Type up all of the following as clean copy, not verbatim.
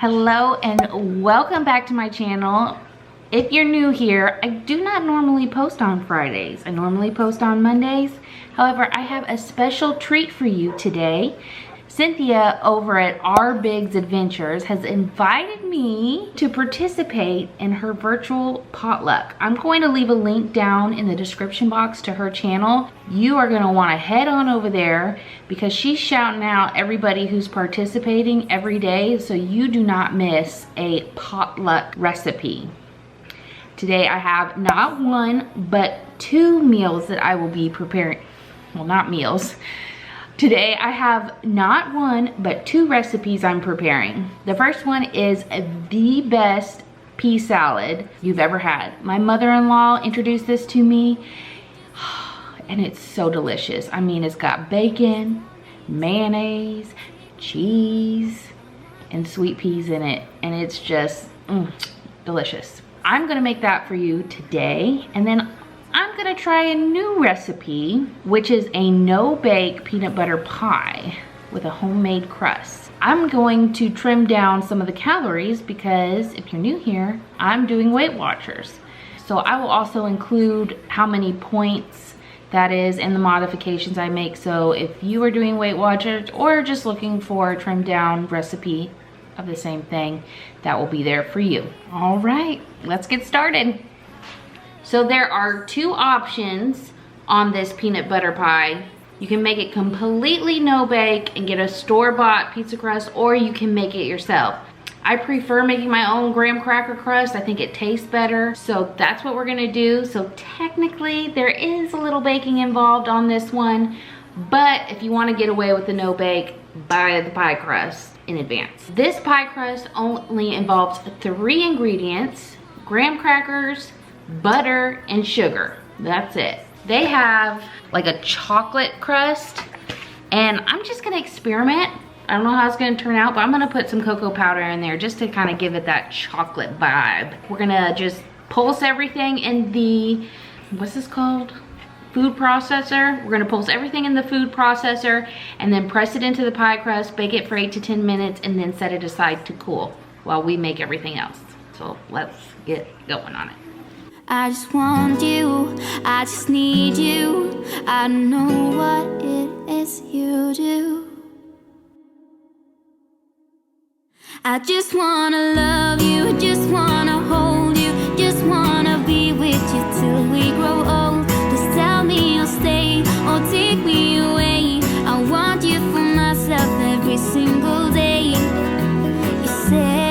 Hello and welcome back to my channel. If you're new here, I do not normally post on Fridays. I normally post on Mondays. However, I have a special treat for you today. Cynthia over at Our Big's Adventures has invited me to participate in her virtual potluck. I'm going to leave a link down in the description box to her channel. You are going to want to head on over there because she's shouting out everybody who's participating every day so you do not miss a potluck recipe. Today I have not one but two meals that I will be preparing. Well, not meals. Today I have not one but two recipes I'm preparing. The first one is the best pea salad you've ever had. My mother-in-law introduced this to me and it's so delicious. I mean, it's got bacon, mayonnaise, cheese, and sweet peas in it, and it's just delicious. I'm gonna make that for you today, and then I'm gonna try a new recipe, which is a no-bake peanut butter pie with a homemade crust. I'm going to trim down some of the calories because if you're new here, I'm doing Weight Watchers. So I will also include how many points that is in the modifications I make. So if you are doing Weight Watchers or just looking for a trimmed down recipe of the same thing, that will be there for you. All right, let's get started. So there are two options on this peanut butter pie. You can make it completely no bake and get a store-bought pizza crust, or you can make it yourself. I prefer making my own graham cracker crust. I think it tastes better. So that's what we're gonna do. So technically there is a little baking involved on this one, but if you wanna get away with the no bake, buy the pie crust in advance. This pie crust only involves 3 ingredients: graham crackers, butter, and sugar. That's it. They have like a chocolate crust, and I'm just gonna experiment. I don't know how it's gonna turn out, but I'm gonna put some cocoa powder in there just to kind of give it that chocolate vibe. We're gonna just pulse everything in the, what's this called? Food processor. We're gonna pulse everything in the food processor and then press it into the pie crust, bake it for 8 to 10 minutes, and then set it aside to cool while we make everything else. So let's get going on it. I just want you, I just need you. I don't know what it is you do. I just wanna love you, just wanna hold you, just wanna be with you till we grow old. Just tell me you'll stay or take me away. I want you for myself every single day. You said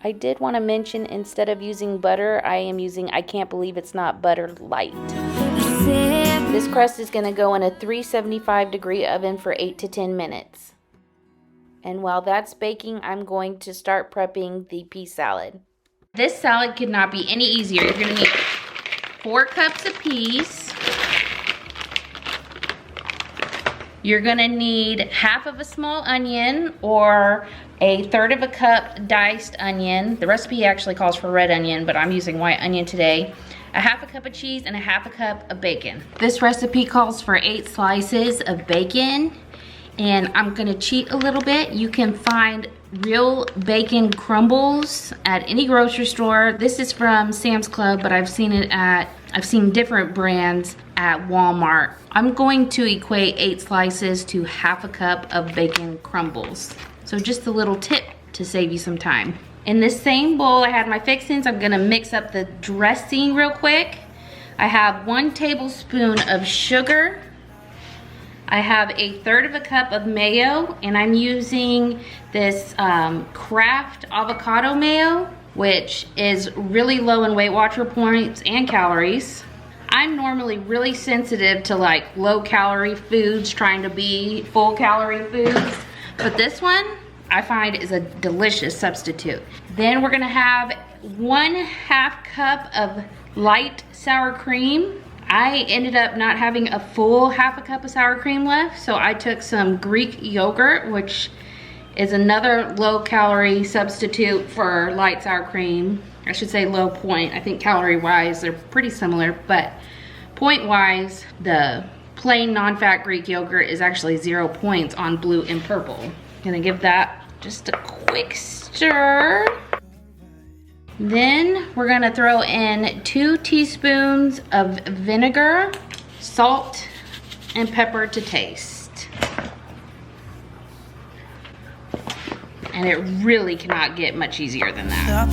I did want to mention, instead of using butter, I am using I Can't Believe It's Not Butter Light. This crust is going to go in a 375 degree oven for 8 to 10 minutes. And while that's baking, I'm going to start prepping the pea salad. This salad could not be any easier. You're going to need 4 cups of peas. You're gonna need half of a small onion or a 1/3 of a cup diced onion. The recipe actually calls for red onion, but I'm using white onion today. A half a cup of cheese and a half a cup of bacon. This recipe calls for 8 slices of bacon, and I'm gonna cheat a little bit. You can find real bacon crumbles at any grocery store. This is from Sam's Club, but I've seen different brands at Walmart. I'm going to equate 8 slices to half a cup of bacon crumbles. So just a little tip to save you some time. In this same bowl I had my fixings. I'm gonna mix up the dressing real quick. I have 1 tablespoon of sugar. I have a 1/3 of a cup of mayo, and I'm using this Kraft Avocado Mayo, which is really low in Weight Watcher points and calories. I'm normally really sensitive to like low calorie foods, trying to be full calorie foods, but this one I find is a delicious substitute. Then we're gonna have 1/2 cup of light sour cream. I ended up not having a full half a cup of sour cream left, so I took some Greek yogurt, which is another low calorie substitute for light sour cream. I should say low point. I think calorie wise they're pretty similar, but point wise the plain non-fat Greek yogurt is actually 0 points on blue and purple. Gonna give that just a quick stir. Stir. Then we're gonna throw in 2 teaspoons of vinegar, salt, and pepper to taste. And it really cannot get much easier than that.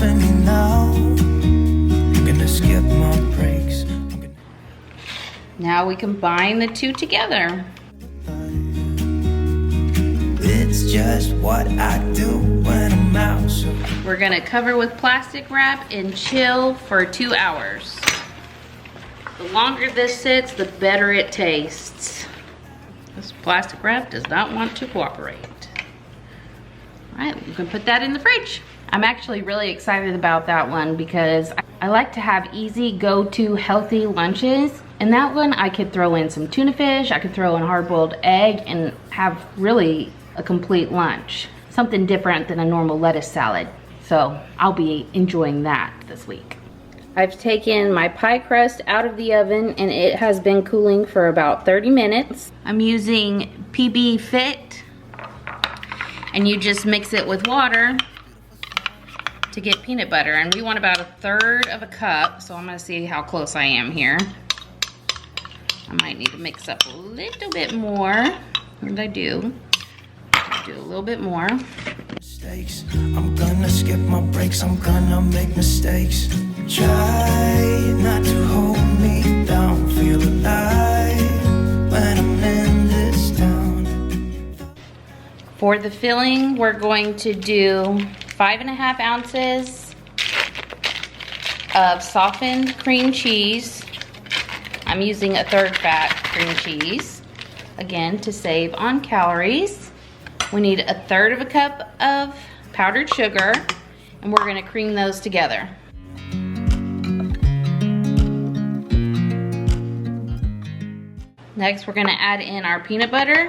Now we combine the 2 together. It's just what I do when I'm out. We're gonna cover with plastic wrap and chill for 2 hours. The longer this sits, the better it tastes. This plastic wrap does not want to cooperate. All right, you can put that in the fridge. I'm actually really excited about that one because I like to have easy go-to healthy lunches. And that one I could throw in some tuna fish, I could throw in a hard-boiled egg and have really a complete lunch. Something different than a normal lettuce salad. So I'll be enjoying that this week. I've taken my pie crust out of the oven and it has been cooling for about 30 minutes. I'm using PB Fit, and you just mix it with water to get peanut butter. And we want about 1/3 of a cup, so I'm gonna see how close I am here. I might need to mix up a little bit more. What did I do? Do a little bit more. I'm gonna skip my breaks, I'm gonna make mistakes. Try not to hold me down, feel alive when I'm in this town. For the filling, we're going to do 5½ ounces of softened cream cheese. I'm using a 1/3 fat cream cheese, again, to save on calories. We need 1/3 of a cup of powdered sugar, and we're gonna cream those together. Next, we're gonna add in our peanut butter.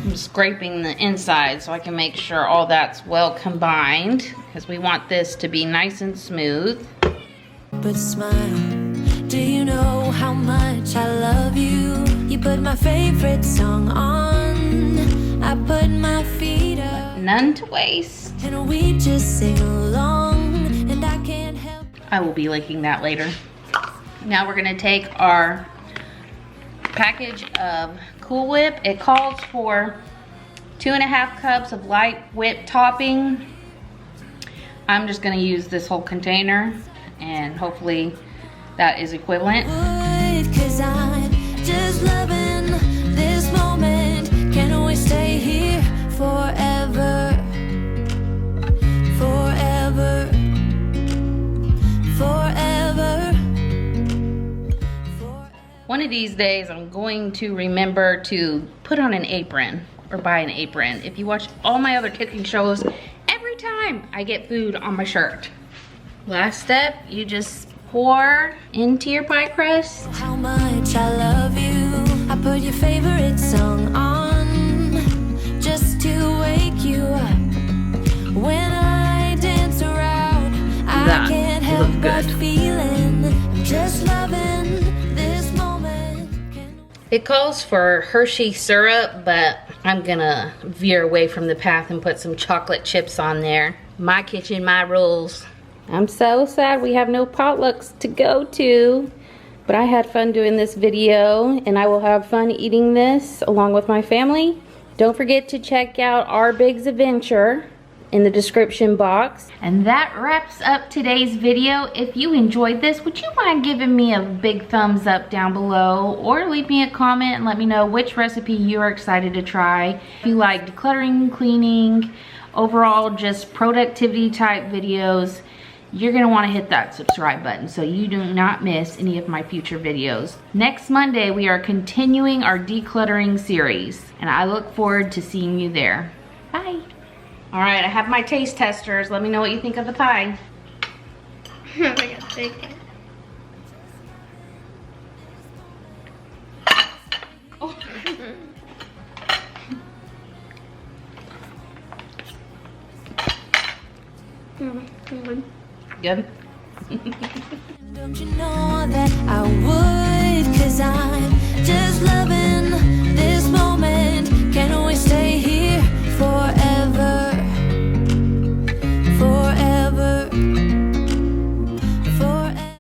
I'm scraping the inside so I can make sure all that's well combined, because we want this to be nice and smooth. But smile, do you know how much I love you? You put my favorite song on, I put my feet up. None to waste. And we just sing along, and I can't help. I will be liking that later. Now we're gonna take our package of Cool Whip. It calls for 2½ cups of light whip topping. I'm just gonna use this whole container, and hopefully that is equivalent. Cause I'm just loving this moment. Can we stay here forever? Forever. Forever. One of these days I'm going to remember to put on an apron or buy an apron. If you watch all my other cooking shows, every time I get food on my shirt. Last step, you just pour into your pie crust. How much I love you. I put your favorite song on just to wake you up. When I dance around, I can't help but feeling just loving this moment. It calls for Hershey syrup, but I'm gonna veer away from the path and put some chocolate chips on there. My kitchen, my rules. I'm so sad we have no potlucks to go to, but I had fun doing this video, and I will have fun eating this along with my family. Don't forget to check out our Big's Adventure in the description box. And that wraps up today's video. If you enjoyed this, would you mind giving me a big thumbs up down below, or leave me a comment and let me know which recipe you're excited to try. If you like decluttering, cleaning, overall just productivity type videos, you're gonna wanna hit that subscribe button so you do not miss any of my future videos. Next Monday, we are continuing our decluttering series, and I look forward to seeing you there. Bye. All right, I have my taste testers. Let me know what you think of the pie. I got bacon. Oh. Good. Don't you know that I would, 'cause I'm Just